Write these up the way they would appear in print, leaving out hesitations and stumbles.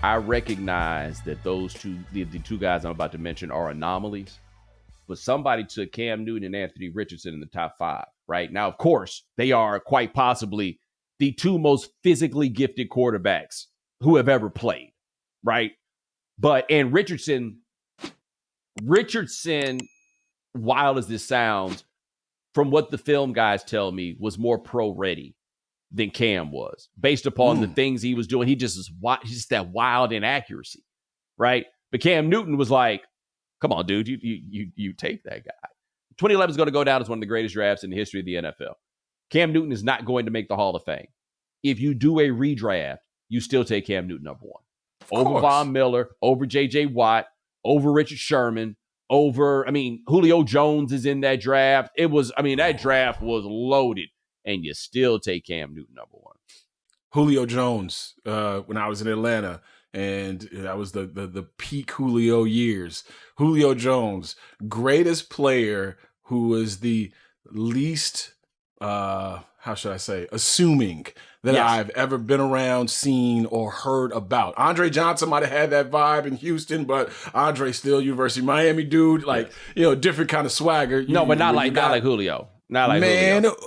I recognize that those two, the two guys I'm about to mention, are anomalies. But somebody took Cam Newton and Anthony Richardson in the top 5, right? Now, of course, they are quite possibly the two most physically gifted quarterbacks who have ever played, right? And Richardson, wild as this sounds, from what the film guys tell me, was more pro-ready than Cam was, based upon the things he was doing. He's just that wild inaccuracy, right? But Cam Newton was like, come on, dude, you take that guy. 2011 is going to go down as one of the greatest drafts in the history of the NFL. Cam Newton is not going to make the Hall of Fame. If you do a redraft, you still take Cam Newton number 1. Over Von Miller, over J.J. Watt, over Richard Sherman, Julio Jones is in that draft. That draft was loaded, and you still take Cam Newton number 1. Julio Jones, when I was in Atlanta, and that was the peak Julio years. Julio Jones, greatest player who was the least, assuming that I've ever been around, seen, or heard about. Andre Johnson might have had that vibe in Houston, but Andre still University of Miami dude, different kind of swagger. Not like Julio. Not like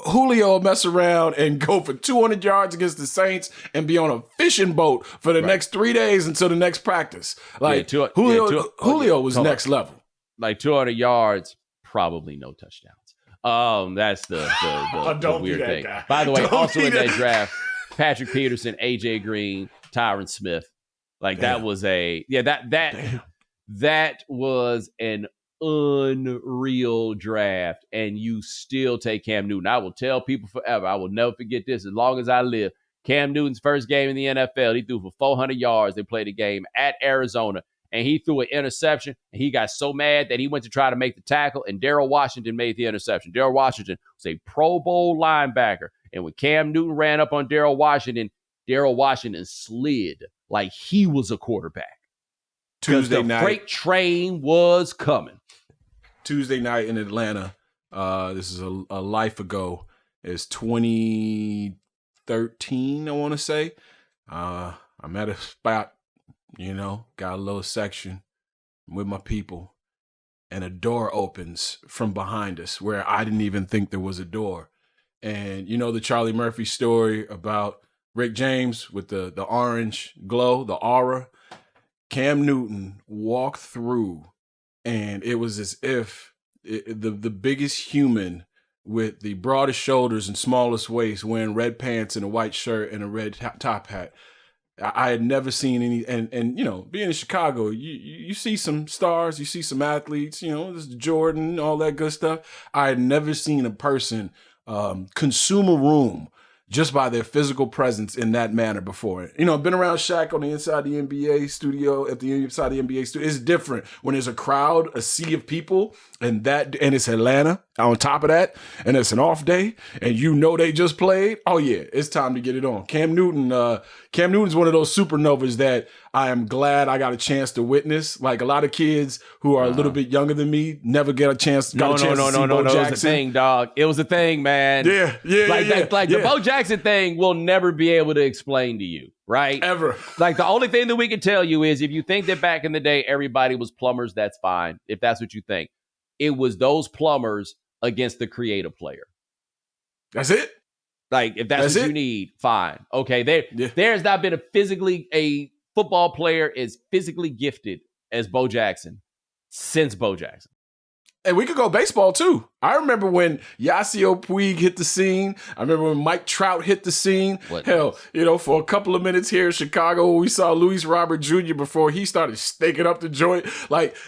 Julio will mess around and go for 200 yards against the Saints and be on a fishing boat for the next 3 days until the next practice. Julio was next level. Like 200 yards, probably no touchdowns. That's the weird thing. Guy. By the way, also in that draft, Patrick Peterson, AJ Green, Tyron Smith. That was that was an unreal draft, and you still take Cam Newton. I will tell people forever. I will never forget this as long as I live. Cam Newton's first game in the NFL, he threw for 400 yards. They played a game at Arizona, and he threw an interception, and he got so mad that he went to try to make the tackle, and Darrell Washington made the interception. Darrell Washington was a Pro Bowl linebacker, and when Cam Newton ran up on Darrell Washington slid like he was a quarterback. Tuesday night, freight train was coming. Tuesday night in Atlanta. This is a life ago. It's 2013, I want to say. I'm at a spot, got a little section with my people, and a door opens from behind us where I didn't even think there was a door. And the Charlie Murphy story about Rick James with the orange glow, the aura. Cam Newton walked through, and it was as if the biggest human with the broadest shoulders and smallest waist, wearing red pants and a white shirt and a red top hat. I had never seen any, and being in Chicago, you see some stars, you see some athletes, this is Jordan, all that good stuff. I had never seen a person consume a room just by their physical presence in that manner before. I've been around Shaq on the inside the NBA studio, at the inside the NBA studio. It's different when there's a crowd, a sea of people, and it's Atlanta on top of that, and it's an off day, and they just played. Oh yeah, it's time to get it on. Cam Newton's one of those supernovas that I am glad I got a chance to witness. Like a lot of kids who are a little bit younger than me never get a chance. No. It was a thing, dog. It was a thing, man. Yeah. The Bo Jackson thing we'll never be able to explain to you, right? Ever. The only thing that we can tell you is if you think that back in the day everybody was plumbers, that's fine. If that's what you think. It was those plumbers against the creative player. That's it? If that's what you need, fine. Okay, there's not been a football player as physically gifted as Bo Jackson since Bo Jackson. And we could go baseball, too. I remember when Yasiel Puig hit the scene. I remember when Mike Trout hit the scene. For a couple of minutes here in Chicago, we saw Luis Robert Jr. before he started staking up the joint.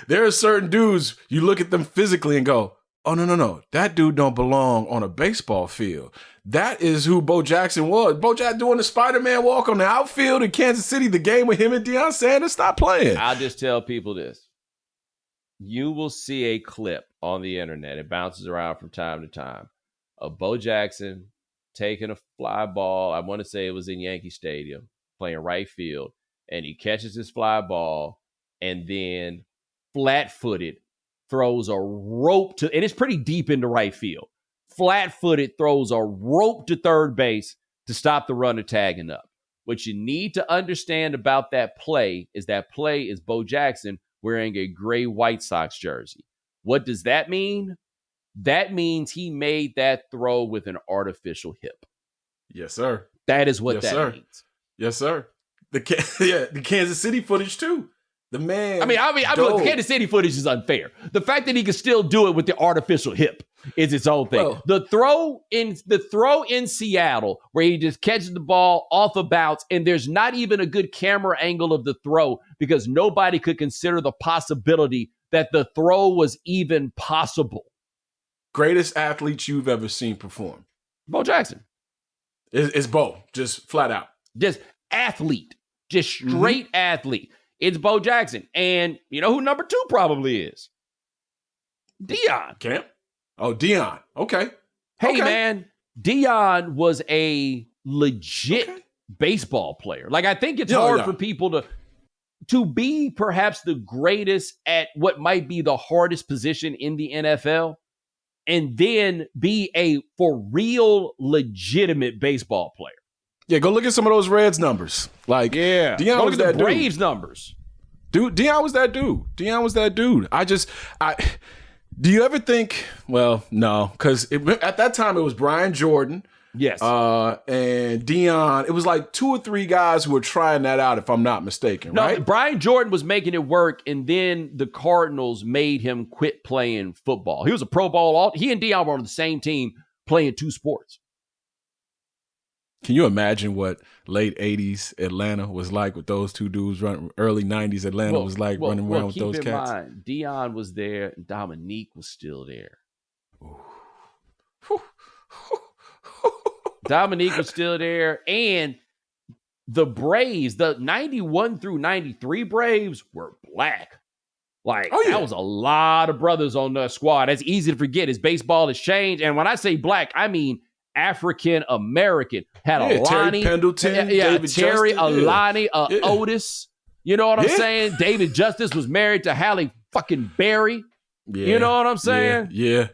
There are certain dudes, you look at them physically and go, oh, no. That dude don't belong on a baseball field. That is who Bo Jackson was. Bo Jackson doing the Spider-Man walk on the outfield in Kansas City, the game with him and Deion Sanders. Stop playing. I'll just tell people this. You will see a clip on the internet. It bounces around from time to time of Bo Jackson taking a fly ball. I want to say it was in Yankee Stadium, playing right field. And he catches his fly ball and then flat-footed throws a rope to, and it's pretty deep into right field. Flat-footed throws a rope to third base to stop the runner tagging up. What you need to understand about that play is Bo Jackson wearing a gray White Sox jersey. What does that mean? That means he made that throw with an artificial hip. Yes, sir. That is what means. Yes, sir. The Kansas City footage too. The man. I mean, look, the Kansas City footage is unfair. The fact that he can still do it with the artificial hip is its own thing. Well, the throw in Seattle where he just catches the ball off a bounce, and there's not even a good camera angle of the throw because nobody could consider the possibility that the throw was even possible. Greatest athlete you've ever seen perform? Bo Jackson. It's Bo, just flat out. Just athlete. Just straight athlete. It's Bo Jackson. And you know who number 2 probably is? Deion. Camp? Oh, Deion. Okay. Hey, man, Deion was a legit baseball player. Like, I think it's hard for people to be perhaps the greatest at what might be the hardest position in the NFL and then be a for real legitimate baseball player. Yeah, go look at some of those Reds numbers. Like, Deion was that dude. Braves numbers. Dude, Deion was that dude. Do you ever think, well, no, because at that time it was Brian Jordan. Yes. And Deion. It was like 2 or 3 guys who were trying that out, if I'm not mistaken, right? No, Brian Jordan was making it work, and then the Cardinals made him quit playing football. He was a Pro Bowl. He and Deion were on the same team playing 2 sports. Can you imagine what late 80s Atlanta was like with those 2 dudes running? Early 90s Atlanta was like running around with those cats? Keep in mind, Deion was there and Dominique was still there. Dominique was still there. And the Braves, the 91 through 93 Braves were black. Like, that was a lot of brothers on the squad. That's easy to forget as baseball has changed. And when I say black, I mean African American. Had Alani, Terry Pendleton, David Terry, Justice, Alani, Otis. You know what I'm saying? David Justice was married to Halle fucking Berry. Yeah, you know what I'm saying? Yeah.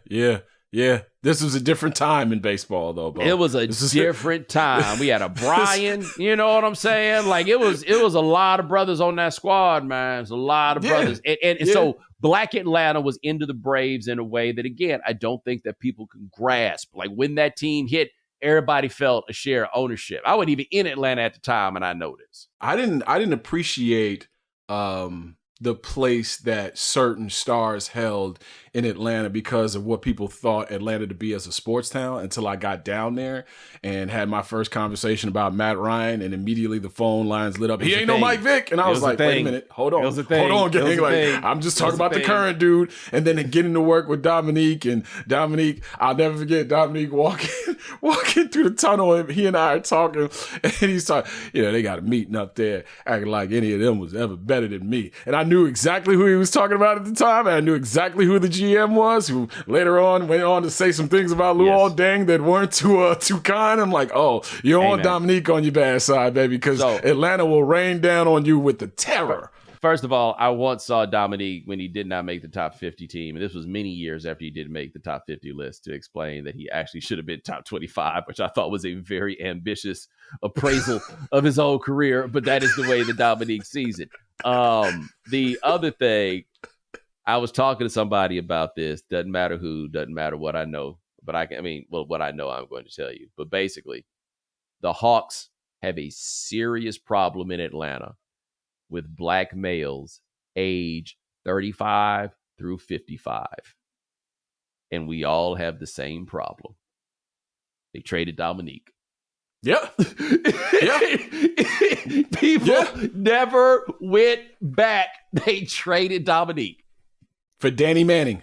This was a different time in baseball, though, bro. It was a different time. We had a Brian. You know what I'm saying? Like, it was a lot of brothers on that squad, man. It's a lot of brothers. And so Black Atlanta was into the Braves in a way that, again, I don't think that people can grasp. Like, when that team hit, everybody felt a share of ownership. I wasn't even in Atlanta at the time, and I know this. I didn't appreciate the place that certain stars held in Atlanta because of what people thought Atlanta to be as a sports town until I got down there and had my first conversation about Matt Ryan, and immediately the phone lines lit up. He ain't no Mike Vick. And I was like, wait a minute, hold on, gang. Like, I'm just talking about the current dude. And then getting to work with Dominique, and Dominique, I'll never forget Dominique walking through the tunnel, and he and I are talking, and he's talking, they got a meeting up there acting like any of them was ever better than me. And I knew exactly who he was talking about at the time, and I knew exactly who the GM was, who later on went on to say some things about Luol Deng that weren't too kind. I'm like, oh, you don't want Dominique on your bad side, baby, because Atlanta will rain down on you with the terror. First of all, I once saw Dominique when he did not make the top 50 team, and this was many years after he did make the top 50 list, to explain that he actually should have been top 25, which I thought was a very ambitious appraisal of his whole career, but that is the way that Dominique sees it. The other thing, I was talking to somebody about this, doesn't matter who, doesn't matter what I know, but what I know I'm going to tell you. But basically, the Hawks have a serious problem in Atlanta with black males age 35 through 55. And we all have the same problem. They traded Dominique. Yeah. People never went back. They traded Dominique. For Danny Manning.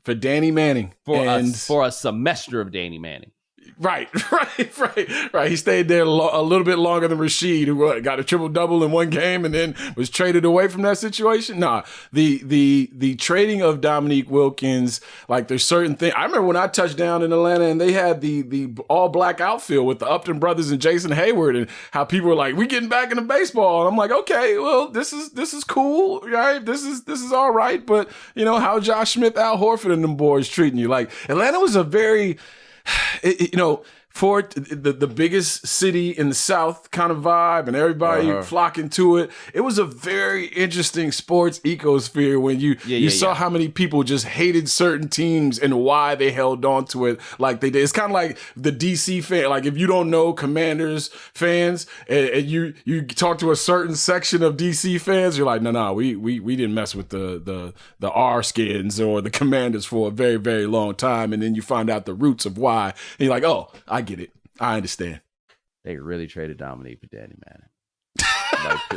For a semester of Danny Manning. Right. He stayed there a little bit longer than Rasheed, who got a triple-double in one game and then was traded away from that situation. Nah, the trading of Dominique Wilkins, like, there's certain things. I remember when I touched down in Atlanta and they had the all-black outfield with the Upton brothers and Jason Hayward, and how people were like, we getting back into baseball. And I'm like, okay, well, this is cool, right? This is all right, but, how Josh Smith, Al Horford, and them boys treating you. Like, Atlanta was a very... Fort, the biggest city in the South kind of vibe, and everybody flocking to it. It was a very interesting sports ecosphere when you saw how many people just hated certain teams and why they held on to it like they did. It's kind of like the DC fan. Like if you don't know Commanders fans and you talk to a certain section of DC fans, you're like, no, we didn't mess with the R skins or the Commanders for a very, very long time. And then you find out the roots of why. And you're like, oh, I get it. I understand. They really traded Dominique for Danny Manning.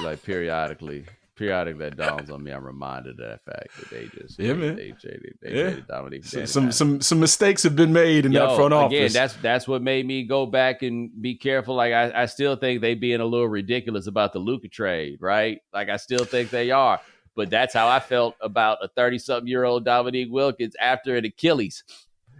like periodically that dawns on me. I'm reminded of that fact that they traded Dominique for Danny Manning. Some mistakes have been made in that front office. Again, that's what made me go back and be careful. Like I still think they being a little ridiculous about the Luka trade, right? Like I still think they are. But that's how I felt about a 30-something-year-old Dominique Wilkins after an Achilles.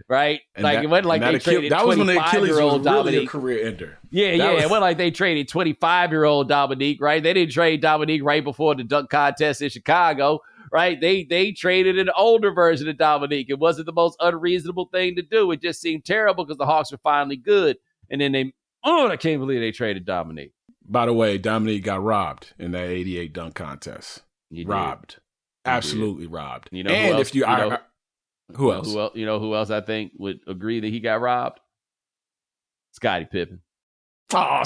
Right? And like, it wasn't like they traded 25-year-old Dominique. Really a career ender. Yeah. It wasn't like they traded 25-year-old Dominique, right? They didn't trade Dominique right before the dunk contest in Chicago, right? They traded an older version of Dominique. It wasn't the most unreasonable thing to do. It just seemed terrible because the Hawks were finally good. And then I can't believe they traded Dominique. By the way, Dominique got robbed in that 88 dunk contest. Robbed. Absolutely robbed. You know and if you are... Who else? You know who else I think would agree that he got robbed? Scottie Pippen. Oh,